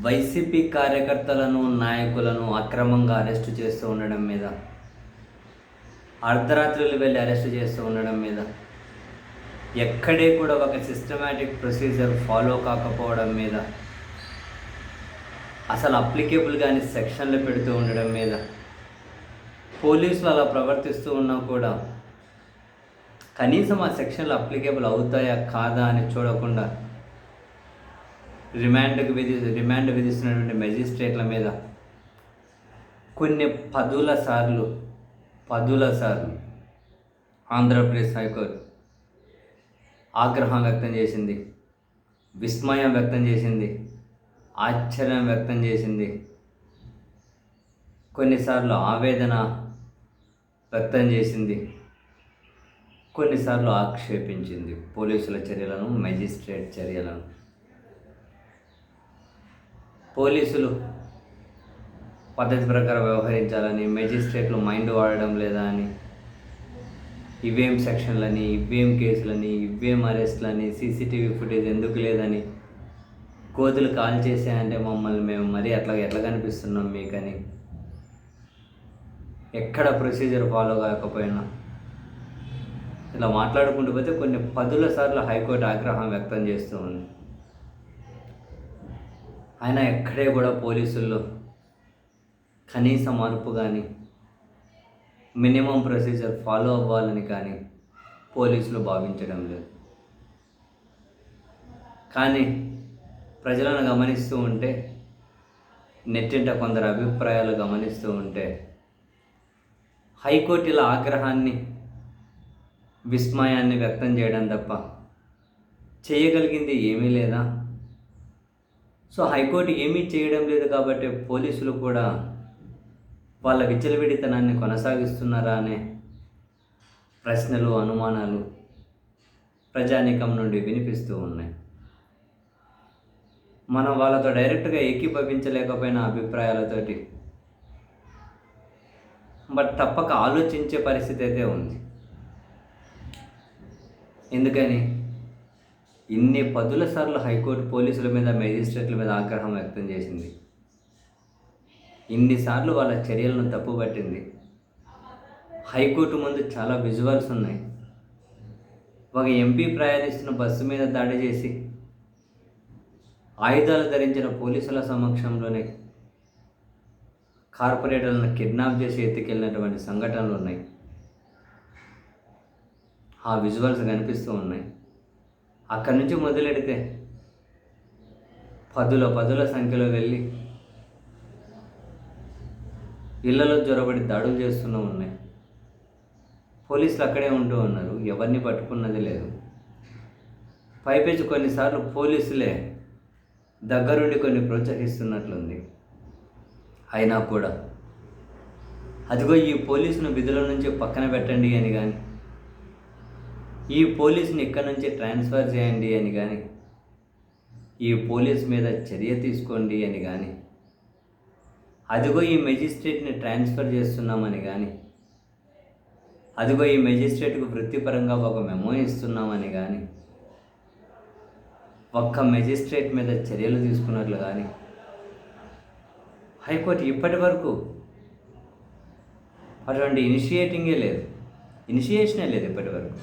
YCP కార్యకర్తలను, నాయకులను అక్రమంగా అరెస్టు చేస్తూ ఉండడం మీద, అర్ధరాత్రులు వెళ్ళి అరెస్టు చేస్తూ ఉండడం మీద, ఎక్కడే కూడా ఒక సిస్టమాటిక్ ప్రొసీజర్ ఫాలో కాకపోవడం మీద, అసలు అప్లికేబుల్ కాని సెక్షన్లు పెడుతూ ఉండడం మీద, పోలీసులు అలా ప్రవర్తిస్తూ ఉన్నా కూడా కనీసం ఆ సెక్షన్లు అప్లికేబుల్ అవుతాయా కాదా అని చూడకుండా రిమాండ్ విధిస్తున్నటువంటి మెజిస్ట్రేట్ల మీద కొన్ని పదుల సార్లు ఆంధ్రప్రదేశ్ హైకోర్టు ఆగ్రహం వ్యక్తం చేసింది, విస్మయం వ్యక్తం చేసింది, ఆశ్చర్యం వ్యక్తం చేసింది, కొన్నిసార్లు ఆవేదన వ్యక్తం చేసింది, కొన్నిసార్లు ఆక్షేపించింది పోలీసుల చర్యలను, మెజిస్ట్రేట్ చర్యలను. పోలీసులు పద్ధతి ప్రకారం వ్యవహరించాలని, మెజిస్ట్రేట్లు మైండ్ వాడడం లేదా అని, ఇవేం సెక్షన్లని, ఇవేం కేసులని, ఇవేం అరెస్ట్లని, సీసీటీవీ ఫుటేజ్ ఎందుకు లేదని, కోతులు కాల్ చేసాయంటే మమ్మల్ని మేము మరీ ఎట్లా కనిపిస్తున్నాం మీకని, ఎక్కడ ప్రొసీజర్ ఫాలో కాకపోయినా ఇలా మాట్లాడుకుంటూ పోతే కొన్ని పదుల సార్లు హైకోర్టు ఆగ్రహం వ్యక్తం చేస్తూ ఉంది. అయినా ఎక్కడే కూడా పోలీసుల్లో కనీస మార్పు కానీ, మినిమం ప్రొసీజర్ ఫాలో అవ్వాలని కానీ పోలీసులు భావించడం లేదు. కానీ ప్రజలను గమనిస్తూ ఉంటే, నెట్టింట కొందరు అభిప్రాయాలు గమనిస్తూ ఉంటే, హైకోర్టు ఇలా ఆగ్రహాన్ని, విస్మయాన్ని వ్యక్తం చేయడం తప్ప చేయగలిగింది ఏమీ లేదా? సో హైకోర్టు ఏమీ చేయడం లేదు కాబట్టి పోలీసులు కూడా వాళ్ళ విచ్చలవిడితనాన్ని కొనసాగిస్తున్నారా అనే ప్రశ్నలు, అనుమానాలు ప్రజానీకం నుండి వినిపిస్తూ ఉన్నాయి. మనం వాళ్ళతో డైరెక్ట్గా ఏకీభవించలేకపోయిన అభిప్రాయాలతోటి బట్ తప్పక ఆలోచించే పరిస్థితి అయితే ఉంది. ఎందుకని ఇన్ని పదుల సార్లు హైకోర్టు పోలీసుల మీద, మెజిస్ట్రేట్ల మీద ఆగ్రహం వ్యక్తం చేసింది, ఇన్నిసార్లు వాళ్ళ చర్యలను తప్పుపట్టింది. హైకోర్టు ముందు చాలా విజువల్స్ ఉన్నాయి. ఒక ఎంపీ ప్రయాణిస్తున్న బస్సు మీద దాడి చేసి ఆయుధాలు ధరించిన పోలీసుల సమక్షంలోనే కార్పొరేటర్లను కిడ్నాప్ చేసి ఎత్తుకెళ్ళినటువంటి సంఘటనలు ఉన్నాయి. ఆ విజువల్స్ కనిపిస్తూ ఉన్నాయి. అక్కడి నుంచి మొదలెడితే పదుల సంఖ్యలో వెళ్ళి ఇళ్లలో జొరబడి దాడులు చేస్తూనే ఉన్నాయి. పోలీసులు అక్కడే ఉంటూ ఉన్నారు, ఎవరిని పట్టుకున్నది లేదు. పైపెచ్చు కొన్నిసార్లు పోలీసులే దగ్గరుండి కొన్ని ప్రోత్సహిస్తున్నట్లుంది. అయినా కూడా అదిగో ఈ పోలీసును విధుల నుంచి పక్కన పెట్టండి అని కానీ, ఈ పోలీసుని ఇక్కడి నుంచి ట్రాన్స్ఫర్ చేయండి అని కానీ, ఈ పోలీస్ మీద చర్య తీసుకోండి అని కానీ, అదిగో ఈ మెజిస్ట్రేట్ని ట్రాన్స్ఫర్ చేస్తున్నామని కానీ, అదిగో ఈ మెజిస్ట్రేట్కు వృత్తిపరంగా ఒక మెమో ఇస్తున్నామని కానీ, ఒక్క మెజిస్ట్రేట్ మీద చర్యలు తీసుకున్నట్లు కానీ హైకోర్టు ఇప్పటి వరకు అటువంటి ఇనిషియేషనే లేదు ఇప్పటి వరకు.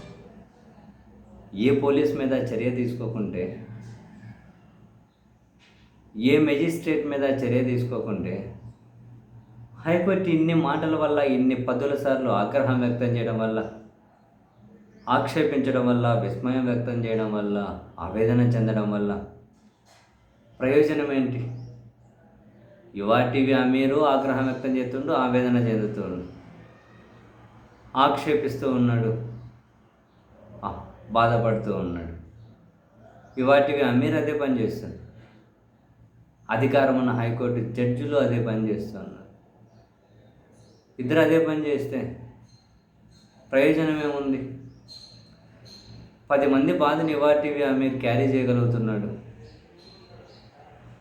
ఏ పోలీస్ మీద చర్య తీసుకోకుంటే, ఏ మెజిస్ట్రేట్ మీద చర్య తీసుకోకుంటే హైకోర్టు ఇన్ని మాటల వల్ల, ఇన్ని పదుల సార్లు ఆగ్రహం వ్యక్తం చేయడం వల్ల, ఆక్షేపించడం వల్ల, విస్మయం వ్యక్తం చేయడం వల్ల, ఆవేదన చెందడం వల్ల ప్రయోజనం ఏంటి? యువ టీవీ అమీరు ఆగ్రహం వ్యక్తం చేస్తుండు, ఆవేదన చెందుతుండు, ఆక్షేపిస్తూ ఉన్నాడు, బాధపడుతూ ఉన్నాడు. యువ టీవీ అమీర్ అదే పని చేస్తుంది, అధికారం ఉన్న హైకోర్టు జడ్జిలు అదే పని చేస్తున్నారు. ఇద్దరు అదే పని చేస్తే ప్రయోజనం ఏముంది? 10 మంది బాధను యువ టీవీ అమీర్ క్యారీ చేయగలుగుతున్నాడు,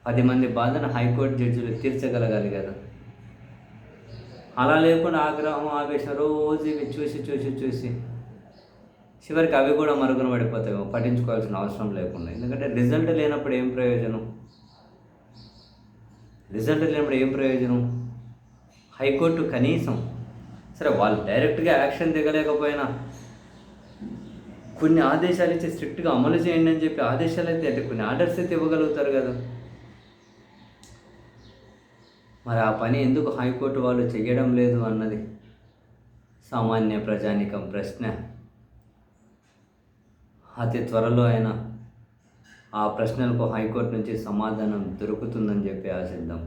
10 మంది బాధను హైకోర్టు జడ్జిలు తీర్చగలగాలి కదా. అలా లేకుండా ఆగ్రహం, ఆవేశం రోజు ఇవి చూసి చివరికి అవి కూడా మరుగున పడిపోతాయి, పట్టించుకోవాల్సిన అవసరం లేకుండా. ఎందుకంటే రిజల్ట్ లేనప్పుడు ఏం ప్రయోజనం? రిజల్ట్ లేనప్పుడు ఏం ప్రయోజనం? హైకోర్టు కనీసం సరే వాళ్ళు డైరెక్ట్గా యాక్షన్ దిగలేకపోయినా కొన్ని ఆదేశాలు ఇచ్చి స్ట్రిక్ట్గా అమలు చేయండి అని చెప్పి ఆదేశాలు అయితే అంటే కొన్ని ఆర్డర్స్ అయితే ఇవ్వగలుగుతారు కదా. మరి ఆ పని ఎందుకు హైకోర్టు వాళ్ళు చేయడం లేదు అన్నది సామాన్య ప్రజానికం ప్రశ్న. అతి త్వరలో అయినా ఆ ప్రశ్నలకు హైకోర్టు నుంచి సమాధానం దొరుకుతుందని చెప్పి ఆశిద్దాం.